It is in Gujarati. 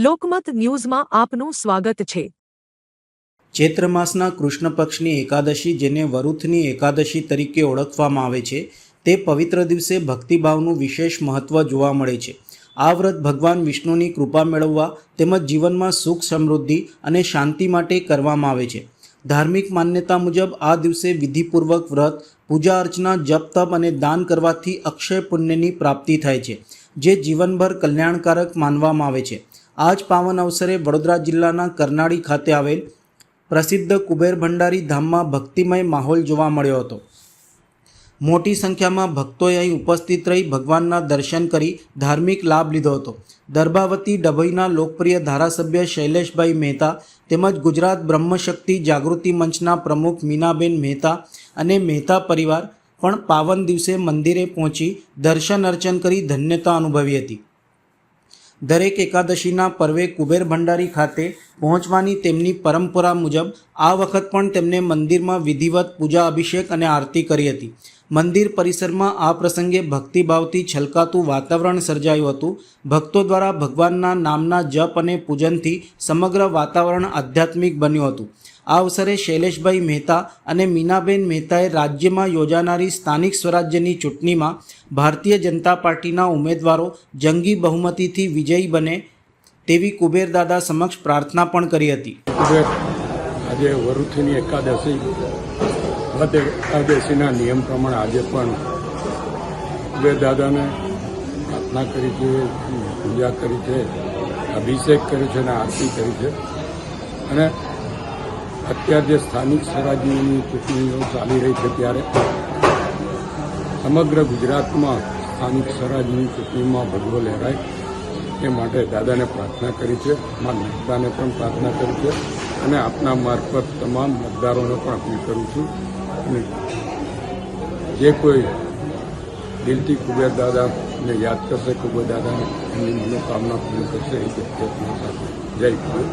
લોકમત ન્યૂઝમાં આપનું સ્વાગત છે। ચૈત્ર માસના કૃષ્ણ પક્ષની એકાદશી, જેને વરુથની એકાદશી તરીકે ઓળખવામાં આવે છે, તે પવિત્ર દિવસે ભક્તિભાવનું વિશેષ મહત્વ જોવા મળે છે। આ વ્રત ભગવાન વિષ્ણુની કૃપા મેળવવા તેમજ જીવનમાં સુખ સમૃદ્ધિ અને શાંતિ માટે કરવામાં આવે છે। ધાર્મિક માન્યતા મુજબ આ દિવસે વિધિપૂર્વક વ્રત, પૂજા અર્ચના, જપ તપ અને દાન કરવાથી અક્ષય પુણ્યની પ્રાપ્તિ થાય છે, જે જીવનભર કલ્યાણકારક માનવામાં આવે છે। આ જ પાવન અવસરે વડોદરા જિલ્લાના કરનાળી ખાતે આવેલ પ્રસિદ્ધ કુબેર ભંડારી ધામમાં ભક્તિમય માહોલ જોવા મળ્યો હતો। મોટી સંખ્યામાં ભક્તોએ અહીં ઉપસ્થિત રહી ભગવાનના દર્શન કરી ધાર્મિક લાભ લીધો હતો। દર્ભાવતી ડભોઈના લોકપ્રિય ધારાસભ્ય શૈલેષભાઈ મહેતા તેમજ ગુજરાત બ્રહ્મશક્તિ જાગૃતિ મંચના પ્રમુખ મીનાબેન મહેતા અને મહેતા પરિવાર પણ પાવન દિવસે મંદિરે પહોંચી દર્શન અર્ચન કરી ધન્યતા અનુભવી હતી। દરેક એકાદશીના પર્વે કુબેર ભંડારી ખાતે પહોંચવાની તેમની પરંપરા મુજબ આ વખત પણ તેમને મંદિરમાં વિધિવત પૂજા, અભિષેક અને આરતી કરી હતી। મંદિર પરિસરમાં આ પ્રસંગે ભક્તિભાવથી છલકાતું વાતાવરણ સર્જાયું હતું। ભક્તો દ્વારા ભગવાનના નામના જપ અને પૂજનથી સમગ્ર વાતાવરણ આધ્યાત્મિક બન્યું હતું। આ અવસરે શૈલેષભાઈ મહેતા અને મીનાબેન મહેતાએ રાજ્યમાં યોજાનારી સ્થાનિક સ્વરાજ્યની ચૂંટણીમાં ભારતીય જનતા પાર્ટીના ઉમેદવારો જંગી બહુમતીથી વિજયી બને તેવી કુબેરદાદા સમક્ષ પ્રાર્થના પણ કરી હતી। આજે વરુથની એકાદશી એકાદશીના નિયમ પ્રમાણે આજે પણ કુબેરદાદાને પ્રાર્થના કરી છે, પૂજા કરી છે, અભિષેક કર્યો છે અને આરતી કરી છે। અને અત્યારે જે સ્થાનિક સ્વરાજ્યની ચૂંટણીઓ ચાલી રહી છે, ત્યારે સમગ્ર ગુજરાતમાં સ્થાનિક સ્વરાજ્યની ચૂંટણીમાં ભગવો લહેરાય એ માટે દાદાને પ્રાર્થના કરી છે। મા મહેતાને પણ પ્રાર્થના કરી છે અને આપના મારફત તમામ મતદારોને પણ અપીલ કરું છું અને જે કોઈ દિલથી કુબેરદાદાને યાદ કરશે, કુબેરદાદાને એમની મનોકામના પૂરી કરશે, એ પ્રયત્નો સાથે જય કુબેર।